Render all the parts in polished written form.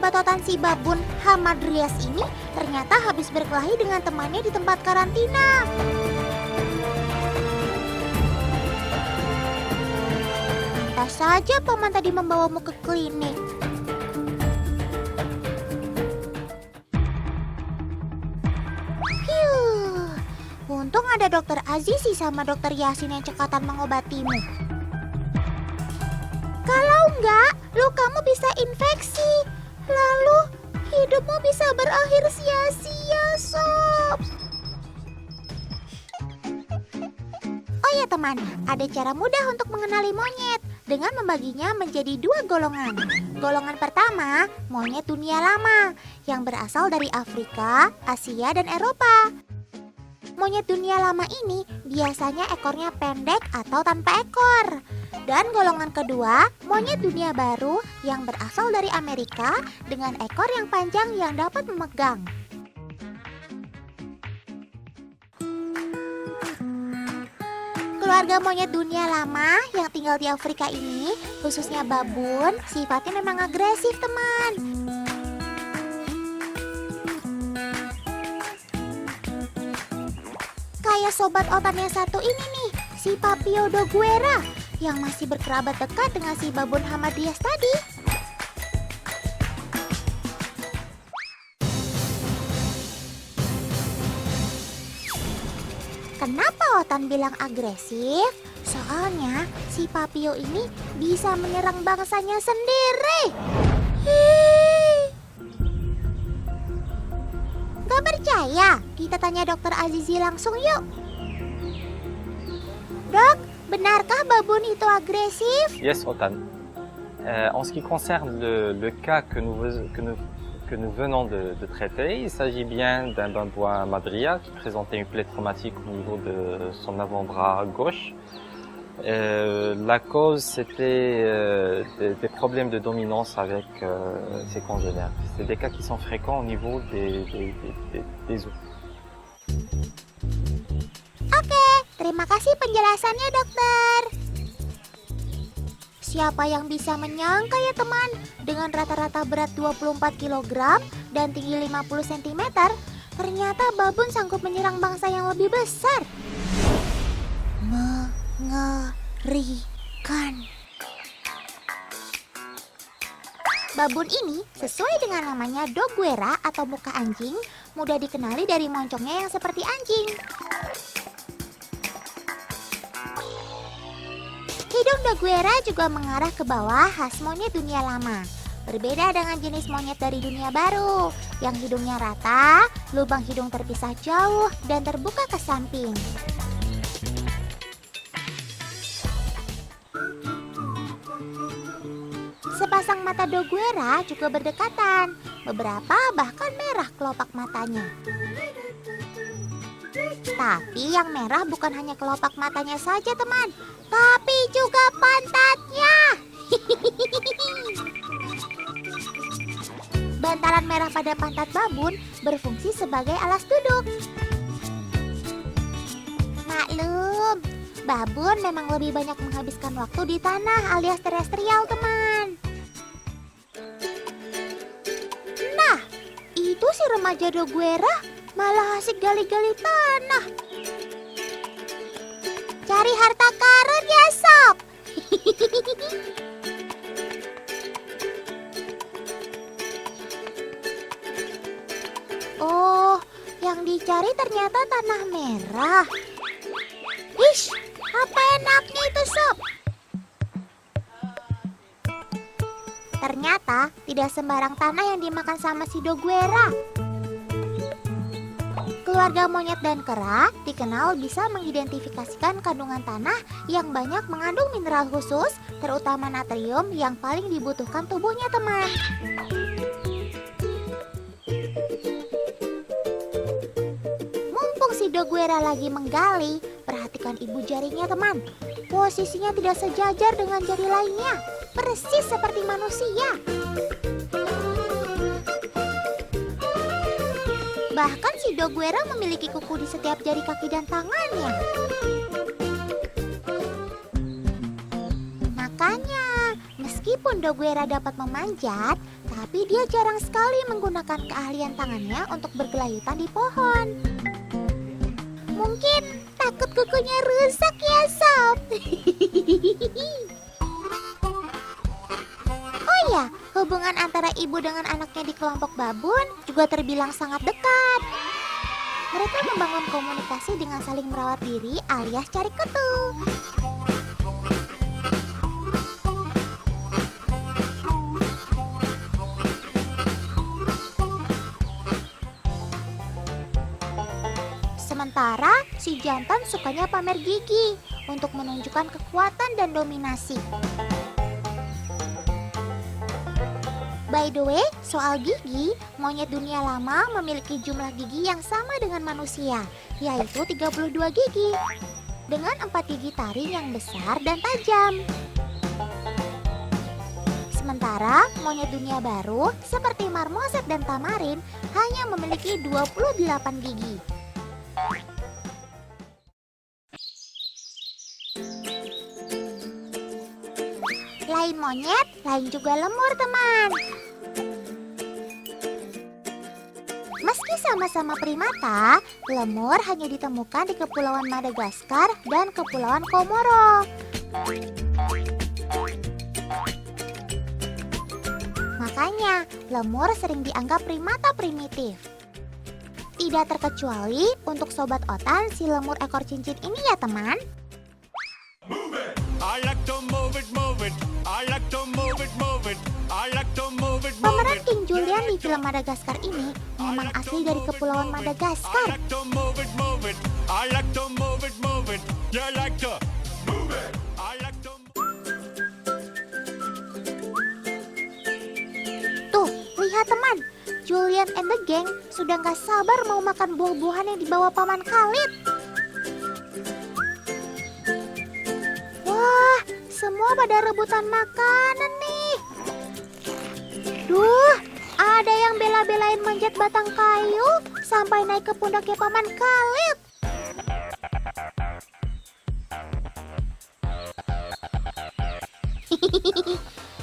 Sobat otan si babun Hamadryas ini ternyata habis berkelahi dengan temannya di tempat karantina. Pantas saja paman tadi membawamu ke klinik. Untung ada dokter Azizi sama dokter Yasin yang cekatan mengobatimu. Kalau enggak, lukamu bisa infeksi. Lalu hidupmu bisa berakhir sia-sia, Sob. Oh ya teman, ada cara mudah untuk mengenali monyet dengan membaginya menjadi 2 golongan. Golongan pertama, monyet dunia lama yang berasal dari Afrika, Asia, dan Eropa. Monyet dunia lama ini biasanya ekornya pendek atau tanpa ekor. Dan golongan kedua, monyet dunia baru yang berasal dari Amerika dengan ekor yang panjang yang dapat memegang. Keluarga monyet dunia lama yang tinggal di Afrika ini, khususnya babun, sifatnya memang agresif, teman. Kayak sobat otan yang satu ini nih, si Papio Doguera yang masih berkerabat dekat dengan si babun Hamadryas tadi. Kenapa otan bilang agresif? Soalnya si Papio ini bisa menyerang bangsanya sendiri. Gak percaya? Kita tanya dokter Azizi langsung yuk. Dok, benarkah babun itu agresif? Yes, Otan. En ce qui concerne le cas que nous venons de traiter, il s'agit bien d'un babouin Hamadryas qui présentait une plaie traumatique au niveau de son avant-bras gauche. La cause, c'était des problèmes de dominance avec ses congénères. C'est des cas qui sont fréquents au niveau des os. Oke, terima kasih penjelasannya dokter. Siapa yang bisa menyangka ya teman, dengan rata-rata berat 24 kg dan tinggi 50 cm, ternyata babun sanggup menyerang bangsa yang lebih besar. Mengerikan. Babun ini sesuai dengan namanya Doguera atau muka anjing, mudah dikenali dari moncongnya yang seperti anjing. Hidung Doguera juga mengarah ke bawah khas monyet dunia lama. Berbeda dengan jenis monyet dari dunia baru, yang hidungnya rata, lubang hidung terpisah jauh, dan terbuka ke samping. Sepasang mata Doguera juga berdekatan, beberapa bahkan merah kelopak matanya. Tapi yang merah bukan hanya kelopak matanya saja teman, tapi juga pantatnya. Bantalan merah pada pantat babun berfungsi sebagai alas duduk. Maklum, babun memang lebih banyak menghabiskan waktu di tanah alias terestrial teman. Nah, itu si remaja Doguera malah asik gali-gali tanah. Cari harta karun ya sob. Oh, yang dicari ternyata tanah merah. Ish, apa enaknya itu sob? Ternyata tidak sembarang tanah yang dimakan sama si Doguera. Keluarga monyet dan kera dikenal bisa mengidentifikasikan kandungan tanah yang banyak mengandung mineral khusus, terutama natrium yang paling dibutuhkan tubuhnya teman. Mumpung si Doguera lagi menggali, perhatikan ibu jarinya teman. Posisinya tidak sejajar dengan jari lainnya, persis seperti manusia. Bahkan si Doguera memiliki kuku di setiap jari kaki dan tangannya. Makanya, meskipun Doguera dapat memanjat, tapi Tapi dia jarang sekali menggunakan keahlian tangannya untuk bergelayutan di pohon. Mungkin takut kukunya rusak ya, Sob. Oh ya, hubungan antara ibu dengan anaknya di kelompok babun juga terbilang sangat dekat. Mereka membangun komunikasi dengan saling merawat diri alias cari kutu. Sementara si jantan sukanya pamer gigi untuk menunjukkan kekuatan dan dominasi. By the way, soal gigi, monyet dunia lama memiliki jumlah gigi yang sama dengan manusia, yaitu 32 gigi. Dengan 4 gigi taring yang besar dan tajam. Sementara monyet dunia baru seperti marmoset dan tamarin hanya memiliki 28 gigi. Lain monyet, lain juga lemur, teman. Meski sama-sama primata, lemur hanya ditemukan di Kepulauan Madagaskar dan Kepulauan Komoro. Makanya, lemur sering dianggap primata primitif. Tidak terkecuali untuk sobat otan si lemur ekor cincin ini ya, teman. Pemeran King Julian di film Madagaskar ini memang asli dari Kepulauan Madagaskar. Tuh, lihat teman, Julian and the gang sudah gak sabar mau makan buah-buahan yang dibawa Paman Khalid. Wah, semua pada rebutan makanan nih. Duh, ada yang bela-belain manjat batang kayu sampai naik ke pundaknya Paman Khalid.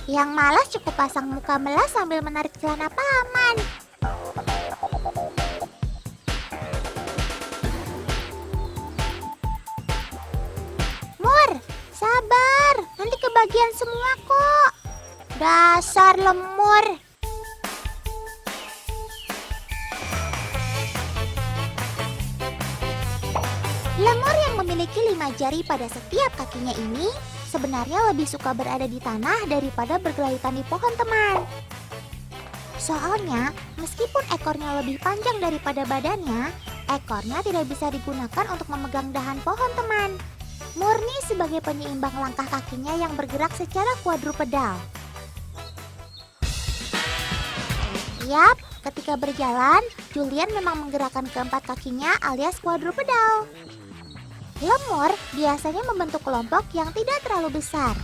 Yang malas cukup pasang muka melas sambil menarik celana Paman. Mur, sabar, nanti kebagian semua kok. Dasar lemur. Lemur yang memiliki 5 jari pada setiap kakinya ini sebenarnya lebih suka berada di tanah daripada bergelayutan di pohon, teman. Soalnya, meskipun ekornya lebih panjang daripada badannya, ekornya tidak bisa digunakan untuk memegang dahan pohon, teman. Murni sebagai penyeimbang langkah kakinya yang bergerak secara kuadrupedal. Yap, ketika berjalan, Julian memang menggerakkan keempat kakinya alias kuadrupedal. Lemur biasanya membentuk kelompok yang tidak terlalu besar.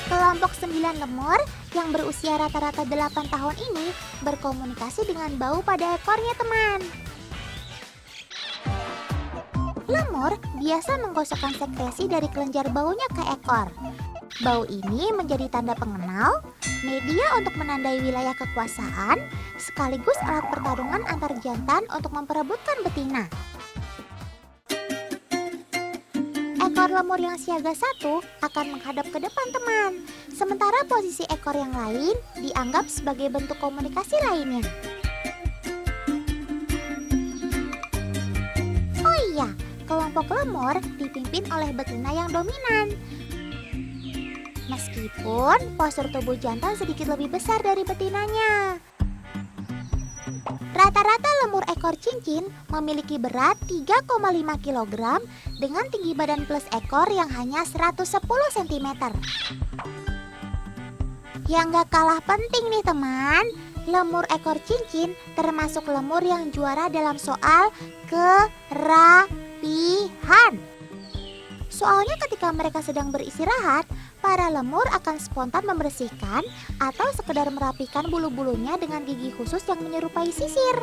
Kelompok 9 lemur yang berusia rata-rata 8 tahun ini berkomunikasi dengan bau pada ekornya, teman. Lemur biasa menggosokkan sekresi dari kelenjar baunya ke ekor. Bau ini menjadi tanda pengenal, media untuk menandai wilayah kekuasaan, sekaligus alat pertarungan antar jantan untuk memperebutkan betina. Ekor lemur yang siaga 1 akan menghadap ke depan, teman. Sementara posisi ekor yang lain dianggap sebagai bentuk komunikasi lainnya. Oh iya, kelompok lemur dipimpin oleh betina yang dominan. Meskipun postur tubuh jantan sedikit lebih besar dari betinanya. Rata-rata lemur ekor cincin memiliki berat 3,5 kg dengan tinggi badan plus ekor yang hanya 110 cm. Yang gak kalah penting nih, teman, lemur ekor cincin termasuk lemur yang juara dalam soal kerapihan. Soalnya ketika mereka sedang beristirahat, para lemur akan spontan membersihkan atau sekedar merapikan bulu-bulunya dengan gigi khusus yang menyerupai sisir.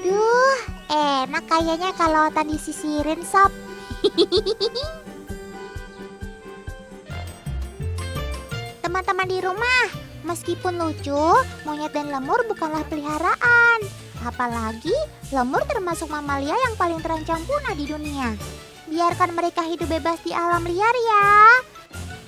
Duh, enak kayaknya kalau otan disisirin, Sob. Teman-teman di rumah, meskipun lucu, monyet dan lemur bukanlah peliharaan. Apalagi lemur termasuk mamalia yang paling terancam punah di dunia. Biarkan mereka hidup bebas di alam liar ya.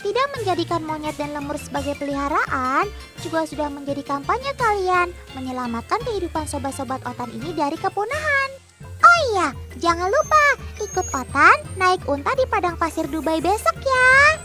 Tidak menjadikan monyet dan lemur sebagai peliharaan juga sudah menjadi kampanye kalian menyelamatkan kehidupan sobat-sobat Otan ini dari kepunahan. Oh iya, jangan lupa ikut Otan naik unta di padang pasir Dubai besok ya.